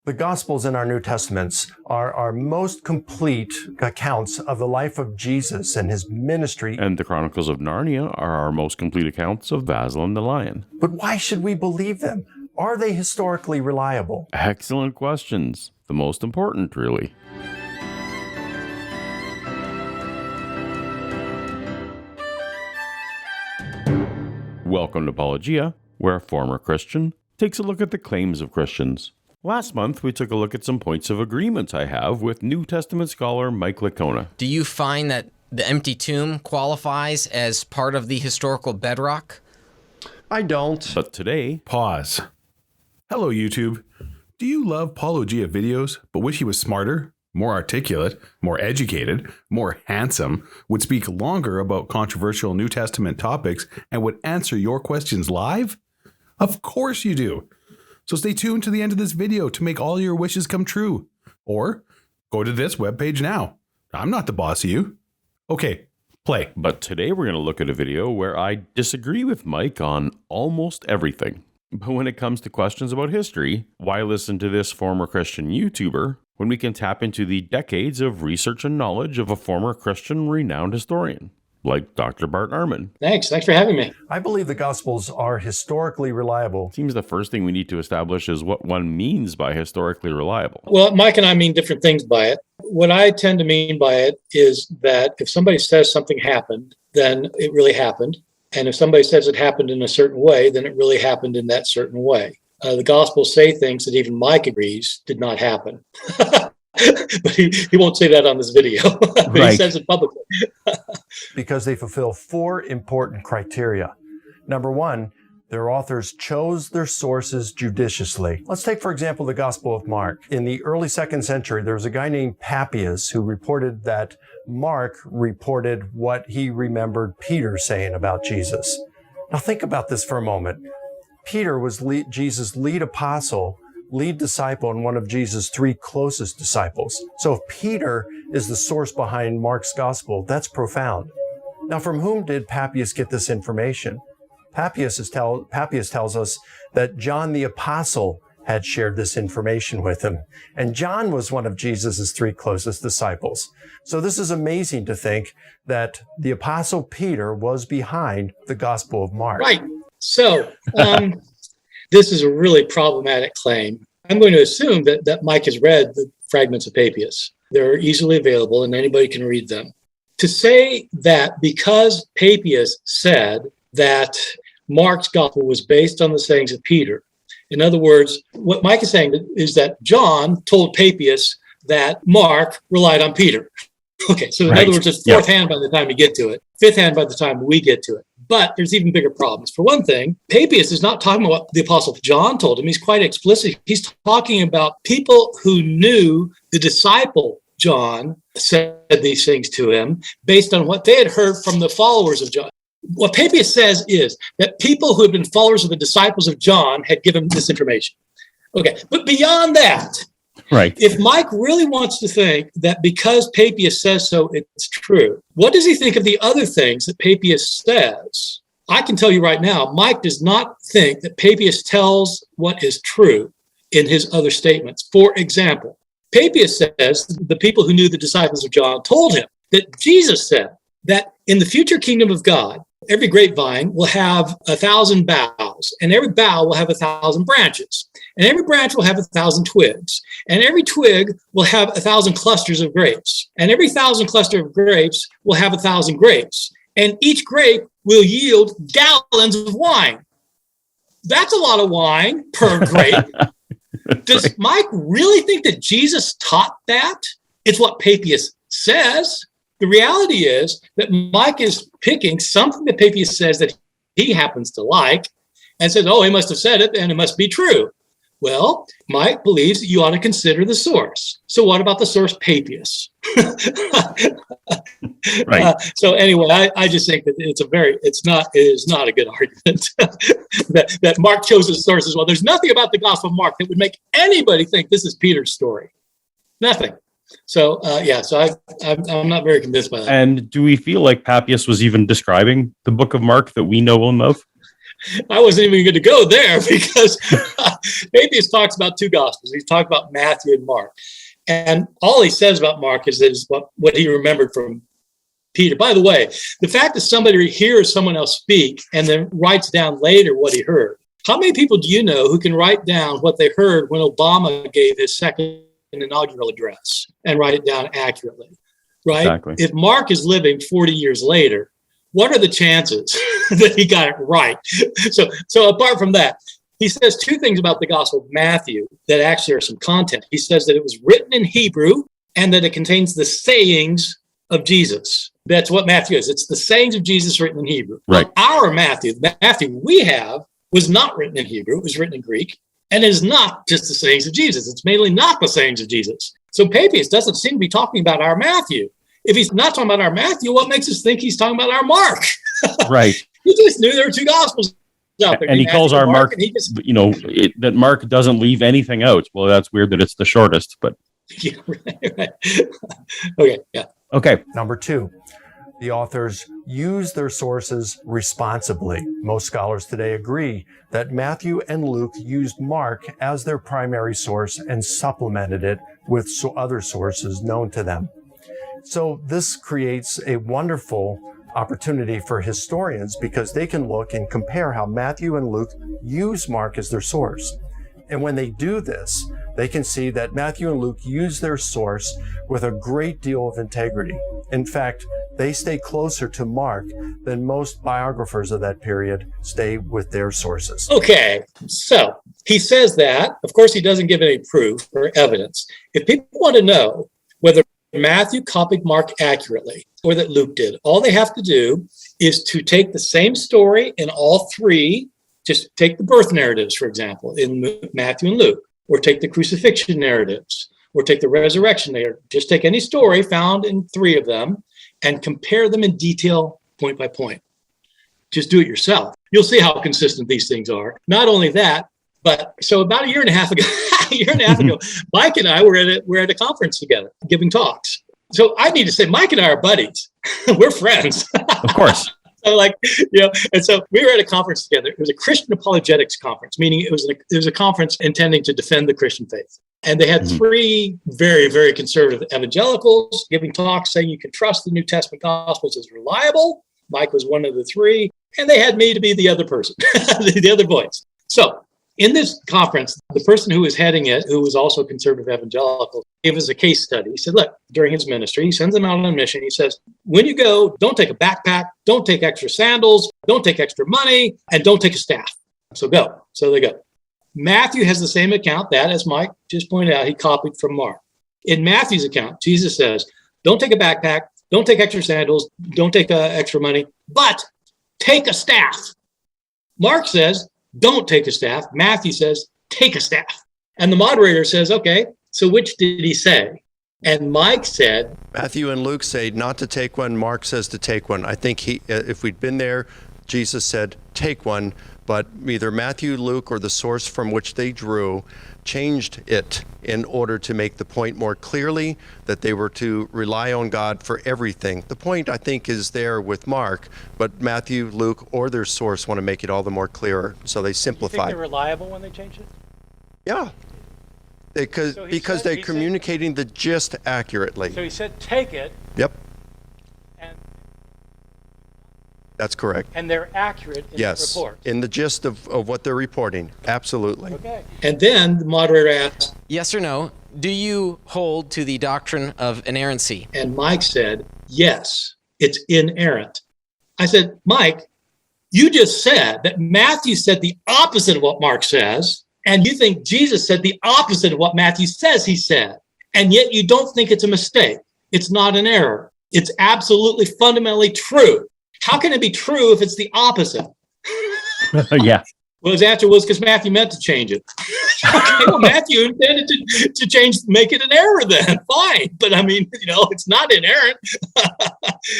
The Gospels in our New Testaments are our most complete accounts of the life of Jesus and his ministry. And the Chronicles of Narnia are our most complete accounts of Basil and the Lion. But why should we believe them? Are they historically reliable? Excellent questions. The most important, really. Welcome to Paulogia, where a former Christian takes a look at the claims of Christians. Last month, we took a look at some points of agreement I have with New Testament scholar Mike Licona. Do you find that the empty tomb qualifies as part of the historical bedrock? I don't. But today... Pause. Hello, YouTube. Do you love Paulogia videos, but wish he was smarter, more articulate, more educated, more handsome, would speak longer about controversial New Testament topics, and would answer your questions live? Of course you do. So stay tuned to the end of this video to make all your wishes come true. Or go to this webpage now. I'm not the boss of you. Okay, play. But today we're going to look at a video where I disagree with Mike on almost everything. But when it comes to questions about history, why listen to this former Christian YouTuber when we can tap into the decades of research and knowledge of a former Christian renowned historian, like Dr. Bart Ehrman? Thanks for having me. I believe the Gospels are historically reliable. Seems the first thing we need to establish is what one means by historically reliable. Well, Mike and I mean different things by it. What I tend to mean by it is that if somebody says something happened, then it really happened. And if somebody says it happened in a certain way, then it really happened in that certain way. The Gospels say things that even Mike agrees did not happen. But he won't say that on this video. But right. He says it publicly. Because they fulfill four important criteria. Number one, their authors chose their sources judiciously. Let's take, for example, the Gospel of Mark. In the early 2nd century, there was a guy named Papias who reported that Mark reported what he remembered Peter saying about Jesus. Now think about this for a moment. Peter was Jesus' lead apostle, lead disciple, and one of Jesus' 3 closest disciples. So if Peter is the source behind Mark's gospel, that's profound. Now, from whom did Papias get this information? Papias tells us that John the apostle had shared this information with him. And John was one of Jesus' 3 closest disciples. So this is amazing to think that the apostle Peter was behind the Gospel of Mark. Right. So this is a really problematic claim. I'm going to assume that Mike has read the fragments of Papias. They're easily available and anybody can read them. To say that because Papias said that Mark's gospel was based on the sayings of Peter, in other words, what Mike is saying is that John told Papias that Mark relied on Peter. Okay, so in other words, it's fourth hand by the time you get to it, fifth hand by the time we get to it. But there's even bigger problems. For one thing, Papias is not talking about what the Apostle John told him. He's quite explicit. He's talking about people who knew the disciple John said these things to him based on what they had heard from the followers of John. What Papias says is that people who had been followers of the disciples of John had given this information. Okay, but beyond that, right. If Mike really wants to think that because Papias says so, it's true, what does he think of the other things that Papias says? I can tell you right now, Mike does not think that Papias tells what is true in his other statements. For example, Papias says the people who knew the disciples of John told him that Jesus said that in the future kingdom of God, every grapevine will have 1,000 boughs, and every bough will have 1,000 branches, and every branch will have 1,000 twigs, and every twig will have 1,000 clusters of grapes, and every 1,000 cluster of grapes will have 1,000 grapes, and each grape will yield gallons of wine. That's a lot of wine per grape. Does Mike really think that Jesus taught that? It's what Papias says. The reality is that Mike is picking something that Papias says that he happens to like and says, oh, he must have said it and it must be true. Well, Mike believes that you ought to consider the source. So what about the source Papias? Right. So anyway, I just think that it is not a good argument that Mark chose his source as well. There's nothing about the Gospel of Mark that would make anybody think this is Peter's story. Nothing. So, so I'm not very convinced by that. And do we feel like Papias was even describing the book of Mark that we know him of? I wasn't even going to go there because Papias talks about two gospels. He's talking about Matthew and Mark. And all he says about Mark is what he remembered from Peter. By the way, the fact that somebody hears someone else speak and then writes down later what he heard. How many people do you know who can write down what they heard when Obama gave his second inaugural address and write it down accurately? Right? Exactly. If Mark is living 40 years later, what are the chances that he got it right? So apart from that, he says two things about the Gospel of Matthew that actually are some content. He says that it was written in Hebrew and that it contains the sayings of Jesus. That's what Matthew is. It's the sayings of Jesus written in Hebrew. Right. Our Matthew we have was not written in Hebrew. It was written in Greek. And it is not just the sayings of Jesus. It's mainly not the sayings of Jesus. So Papias doesn't seem to be talking about our Matthew. If he's not talking about our Matthew, what makes us think he's talking about our Mark? Right. He just knew there were two gospels out there. And he calls our Mark, Just, that Mark doesn't leave anything out. Well, that's weird that it's the shortest, but. yeah, right. Okay, yeah. Okay. Number 2, the authors use their sources responsibly. Most scholars today agree that Matthew and Luke used Mark as their primary source and supplemented it with other sources known to them. So this creates a wonderful opportunity for historians because they can look and compare how Matthew and Luke use Mark as their source. And when they do this, they can see that Matthew and Luke use their source with a great deal of integrity. In fact, they stay closer to Mark than most biographers of that period stay with their sources. Okay, so he says that. Of course, he doesn't give any proof or evidence. If people want to know whether Matthew copied Mark accurately or that Luke did, all they have to do is to take the same story in all three. Just take the birth narratives, for example, in Matthew and Luke, or take the crucifixion narratives, or take the resurrection narrative. Just take any story found in three of them and compare them in detail, point by point. Just do it yourself. You'll see how consistent these things are. Not only that, but so about a year and a half ago, Mike and I were at a conference together, giving talks. So I need to say, Mike and I are buddies. We're friends. Of course. So and so we were at a conference together. It was a Christian apologetics conference, meaning it was a conference intending to defend the Christian faith. And they had three very, very conservative evangelicals giving talks saying you can trust the New Testament Gospels as reliable. Mike was one of the three. And they had me to be the other person, the other voice. So in this conference, the person who was heading it, who was also a conservative evangelical, gave us a case study. He said, look, during his ministry, he sends them out on a mission. He says, when you go, don't take a backpack, don't take extra sandals, don't take extra money, and don't take a staff. So go. So they go. Matthew has the same account that, as Mike just pointed out, he copied from Mark. In Matthew's account, Jesus says, don't take a backpack, don't take extra sandals, don't take extra money, but take a staff. Mark says, don't take a staff. Matthew says, take a staff. And the moderator says, okay, so which did he say? And Mike said, Matthew and Luke say not to take one. Mark says to take one. I think if we'd been there, Jesus said, take one. But either Matthew, Luke, or the source from which they drew changed it in order to make the point more clearly that they were to rely on God for everything. The point, I think, is there with Mark, but Matthew, Luke, or their source want to make it all the more clearer, so they simplify. You think they're reliable when they change it? Yeah. Because they're communicating the gist accurately. So he said, take it. Yep. And That's correct. And they're accurate in Yes, the report. in the gist of what they're reporting. Absolutely. Okay. and then the moderator asked, Yes or no? Do you hold to the doctrine of inerrancy? and Mike said, yes, it's inerrant. I said, Mike, you just said that Matthew said the opposite of what Mark says, and you think Jesus said the opposite of what Matthew says he said, and yet you don't think it's a mistake. It's not an error. It's absolutely fundamentally true. How can it be true if it's the opposite? Yeah. Well, his answer was because Matthew meant to change it. Okay, well, Matthew intended to change, make it an error then. Fine. But I mean, it's not inerrant.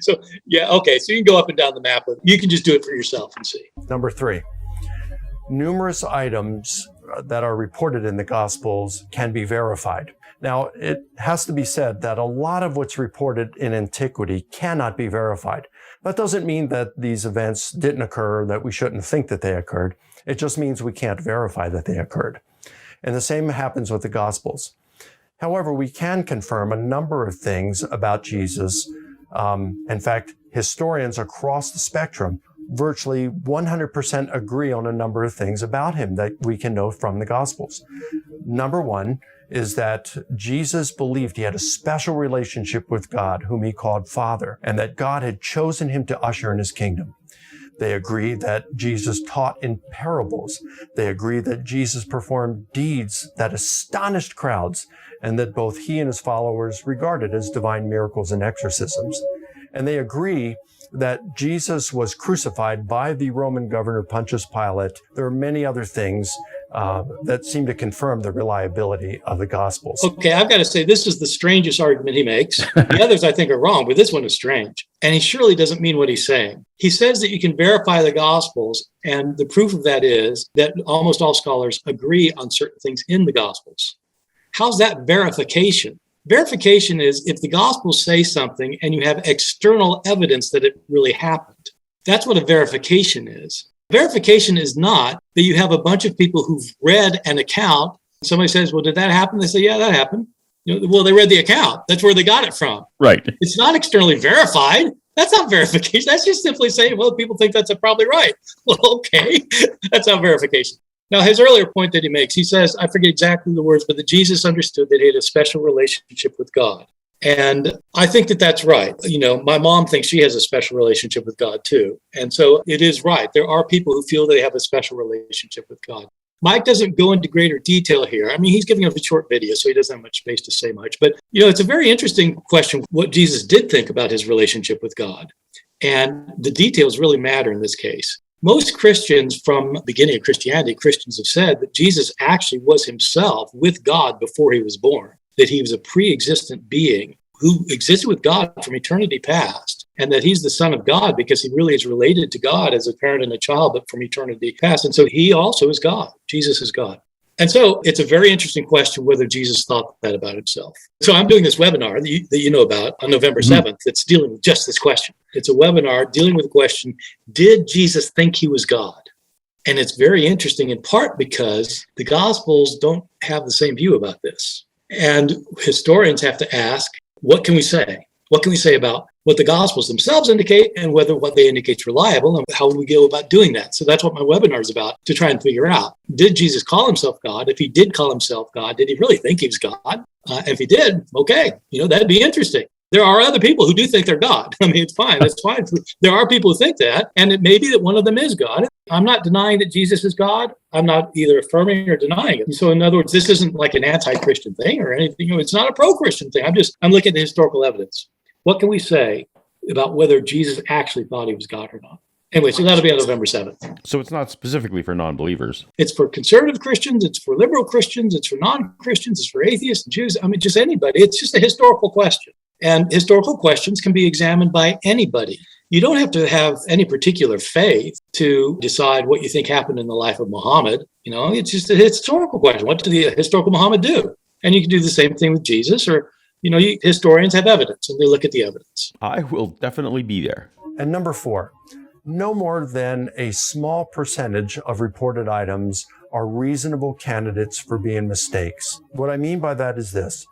So, yeah, okay. So you can go up and down the map. You can just do it for yourself and see. Number 3, numerous items that are reported in the Gospels can be verified. Now, it has to be said that a lot of what's reported in antiquity cannot be verified. That doesn't mean that these events didn't occur, that we shouldn't think that they occurred. It just means we can't verify that they occurred. And the same happens with the Gospels. However, we can confirm a number of things about Jesus. In fact, historians across the spectrum virtually 100% agree on a number of things about him that we can know from the Gospels. Number one is that Jesus believed he had a special relationship with God, whom he called Father, and that God had chosen him to usher in his kingdom. They agree that Jesus taught in parables. They agree that Jesus performed deeds that astonished crowds, and that both he and his followers regarded as divine miracles and exorcisms. And they agree that Jesus was crucified by the Roman governor Pontius Pilate. There are many other things that seem to confirm the reliability of the Gospels. Okay, I've got to say, this is the strangest argument he makes. The others I think are wrong, but this one is strange. And he surely doesn't mean what he's saying. He says that you can verify the Gospels, and the proof of that is that almost all scholars agree on certain things in the Gospels. How's that verification? Verification is if the Gospels say something and you have external evidence that it really happened. That's what a verification is. Verification is not that you have a bunch of people who've read an account. Somebody says, well, did that happen? They say, yeah, that happened. Well, they read the account. That's where they got it from. Right. It's not externally verified. That's not verification. That's just simply saying, well, people think that's probably right. Well, okay. That's not verification. Now, his earlier point that he makes, he says, I forget exactly the words, but that Jesus understood that he had a special relationship with God. And I think that that's right. My mom thinks she has a special relationship with God too. And so it is right. There are people who feel they have a special relationship with God. Mike doesn't go into greater detail here. I mean, he's giving us a short video, so he doesn't have much space to say much. But, it's a very interesting question, what Jesus did think about his relationship with God. And the details really matter in this case. Most Christians from the beginning of Christianity, Christians have said that Jesus actually was himself with God before he was born, that he was a pre-existent being who existed with God from eternity past, and that he's the Son of God because he really is related to God as a parent and a child, but from eternity past. And so he also is God. Jesus is God. And so it's a very interesting question whether Jesus thought that about himself. So I'm doing this webinar that you know about on November 7th that's dealing with just this question. It's a webinar dealing with the question, did Jesus think he was God? And it's very interesting in part because the Gospels don't have the same view about this. And historians have to ask, what can we say? What can we say about what the Gospels themselves indicate and whether what they indicate is reliable, and how would we go about doing that? So that's what my webinar is about, to try and figure out, did Jesus call himself God? If he did call himself God, did he really think he was God? If he did, okay, that'd be interesting. There are other people who do think they're God. I mean, it's fine. That's fine. There are people who think that, and it may be that one of them is God. I'm not denying that Jesus is God. I'm not either affirming or denying it. So in other words, this isn't like an anti-Christian thing or anything. It's not a pro-Christian thing. I'm looking at the historical evidence. What can we say about whether Jesus actually thought he was God or not? Anyway, so that'll be on November 7th. So it's not specifically for non-believers. It's for conservative Christians. It's for liberal Christians. It's for non-Christians. It's for atheists and Jews. I mean, just anybody. It's just a historical question. And historical questions can be examined by anybody. You don't have to have any particular faith to decide what you think happened in the life of Muhammad. It's just a historical question. What did the historical Muhammad do? And you can do the same thing with Jesus, or, historians have evidence and they look at the evidence. I will definitely be there. And number 4, no more than a small percentage of reported items are reasonable candidates for being mistakes. What I mean by that is this.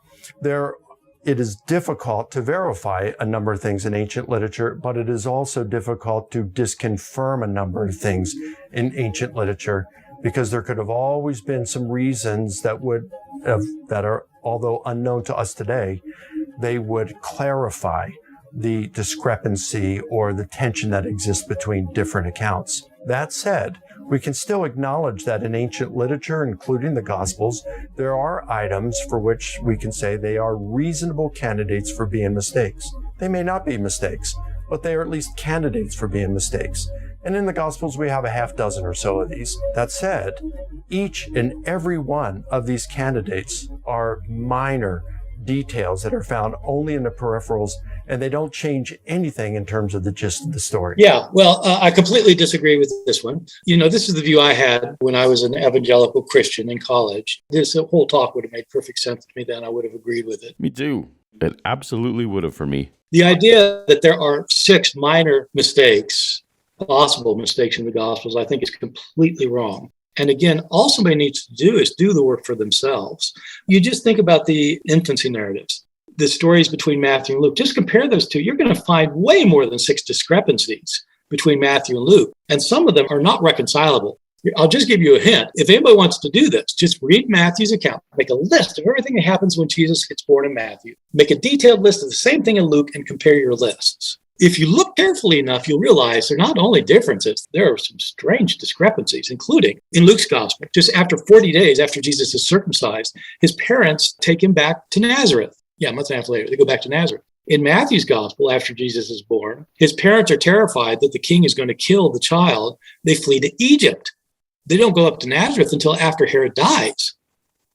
It is difficult to verify a number of things in ancient literature, but it is also difficult to disconfirm a number of things in ancient literature, because there could have always been some reasons that are, although unknown to us today, they would clarify the discrepancy or the tension that exists between different accounts. That said, we can still acknowledge that in ancient literature, including the Gospels, there are items for which we can say they are reasonable candidates for being mistakes. They may not be mistakes, but they are at least candidates for being mistakes. And in the Gospels, we have a half dozen or so of these. That said, each and every one of these candidates are minor details that are found only in the peripherals, and they don't change anything in terms of the gist of the story. Yeah, well, I completely disagree with this one. This is the view I had when I was an evangelical Christian in college. This whole talk would have made perfect sense to me then. I would have agreed with it. Me too. It absolutely would have for me. The idea that there are 6 minor mistakes, possible mistakes in the Gospels, I think is completely wrong. And again, all somebody needs to do is do the work for themselves. You just think about the infancy narratives, the stories between Matthew and Luke. Just compare those two. You're going to find way more than 6 discrepancies between Matthew and Luke. And some of them are not reconcilable. I'll just give you a hint. If anybody wants to do this, just read Matthew's account. Make a list of everything that happens when Jesus gets born in Matthew. Make a detailed list of the same thing in Luke and compare your lists. If you look carefully enough, you'll realize there are not only differences, there are some strange discrepancies, including in Luke's gospel. Just after 40 days after Jesus is circumcised, his parents take him back to Nazareth. Yeah, a month and a half later, they go back to Nazareth. In Matthew's gospel, after Jesus is born, his parents are terrified that the king is going to kill the child. They flee to Egypt. They don't go up to Nazareth until after Herod dies.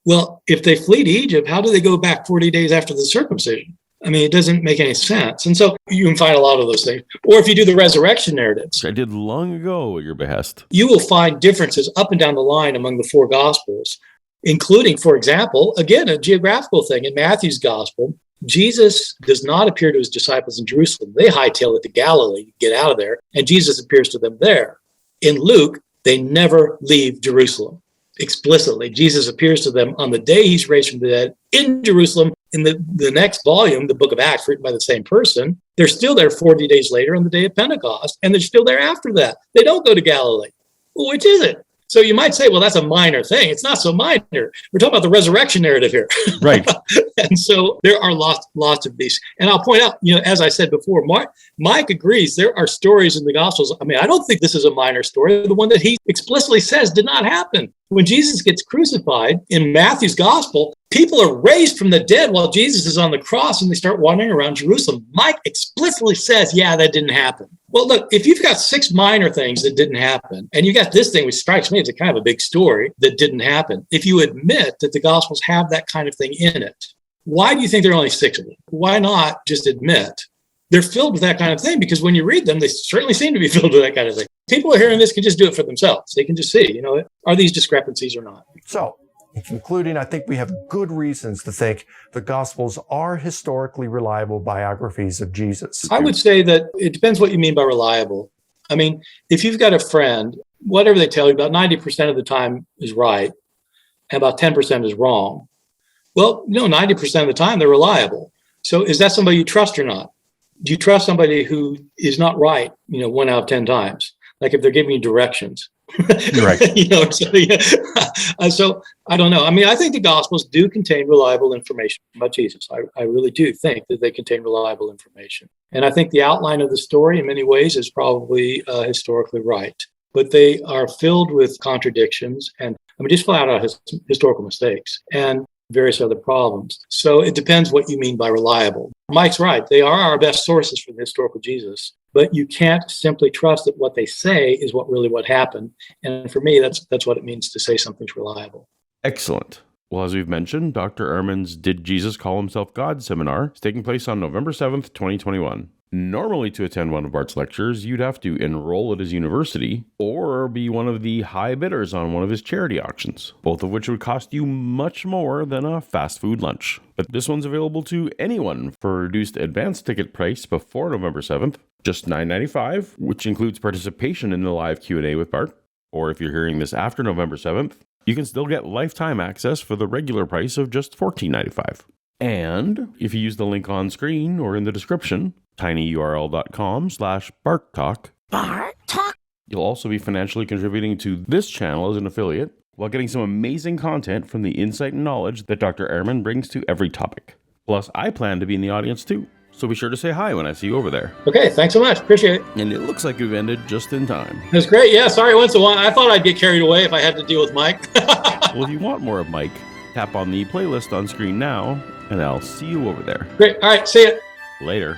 Well, if they flee to Egypt, how do they go back 40 days after the circumcision? I mean, it doesn't make any sense. And so you can find a lot of those things. Or if you do the resurrection narratives, I did long ago at your behest. you will find differences up and down the line among the 4 gospels, including, for example, again, a geographical thing. In Matthew's gospel, Jesus does not appear to his disciples in Jerusalem. They hightail it to Galilee to get out of there, and Jesus appears to them there. In Luke, they never leave Jerusalem. Explicitly, Jesus appears to them on the day he's raised from the dead in Jerusalem. In the next volume, the book of Acts, written by the same person, they're still there 40 days later on the day of Pentecost, and they're still there after that. They don't go to Galilee. Well, which is it? So you might say, well, that's a minor thing. It's not so minor. We're talking about the resurrection narrative here. Right. And so there are lots of these. And I'll point out, as I said before, Mike agrees there are stories in the Gospels. I mean, I don't think this is a minor story. The one that he explicitly says did not happen. When Jesus gets crucified in Matthew's Gospel, people are raised from the dead while Jesus is on the cross, and they start wandering around Jerusalem. Mike explicitly says, yeah, that didn't happen. Well, look, if you've got 6 minor things that didn't happen, and you got this thing, which strikes me as a kind of a big story that didn't happen, if you admit that the Gospels have that kind of thing in it, why do you think there are only 6 of them? Why not just admit they're filled with that kind of thing? Because when you read them, they certainly seem to be filled with that kind of thing. People hearing this can just do it for themselves. They can just see, are these discrepancies or not? So, in concluding, I think we have good reasons to think the Gospels are historically reliable biographies of Jesus. I would say that it depends what you mean by reliable. I mean, if you've got a friend, whatever they tell you, about 90% of the time is right, and about 10% is wrong. Well, 90% of the time they're reliable. So is that somebody you trust or not? Do you trust somebody who is not right, 1 out of 10 times? Like if they're giving you directions. You're right. So I don't know. I mean, I think the Gospels do contain reliable information about Jesus. I really do think that they contain reliable information. And I think the outline of the story in many ways is probably historically right. But they are filled with contradictions and, just flat out historical mistakes and various other problems. So it depends what you mean by reliable. Mike's right. They are our best sources for the historical Jesus. But you can't simply trust that what they say is what happened. And for me, that's what it means to say something's reliable. Excellent. Well, as we've mentioned, Dr. Ehrman's Did Jesus Call Himself God seminar is taking place on November 7th, 2021. Normally, to attend one of Bart's lectures, you'd have to enroll at his university or be one of the high bidders on one of his charity auctions, both of which would cost you much more than a fast food lunch. But this one's available to anyone for a reduced advance ticket price before November 7th, just $9.95, which includes participation in the live Q&A with Bart. Or if you're hearing this after November 7th, you can still get lifetime access for the regular price of just $14.95. And if you use the link on screen or in the description, tinyurl.com/BartTalk, you'll also be financially contributing to this channel as an affiliate while getting some amazing content from the insight and knowledge that Dr. Ehrman brings to every topic. Plus, I plan to be in the audience too, so be sure to say hi when I see you over there. Okay, thanks so much. Appreciate it. And it looks like we've ended just in time. It was great. Yeah, sorry it went so long. I thought I'd get carried away if I had to deal with Mike. Well, if you want more of Mike, tap on the playlist on screen now, and I'll see you over there. Great. All right, see ya. Later.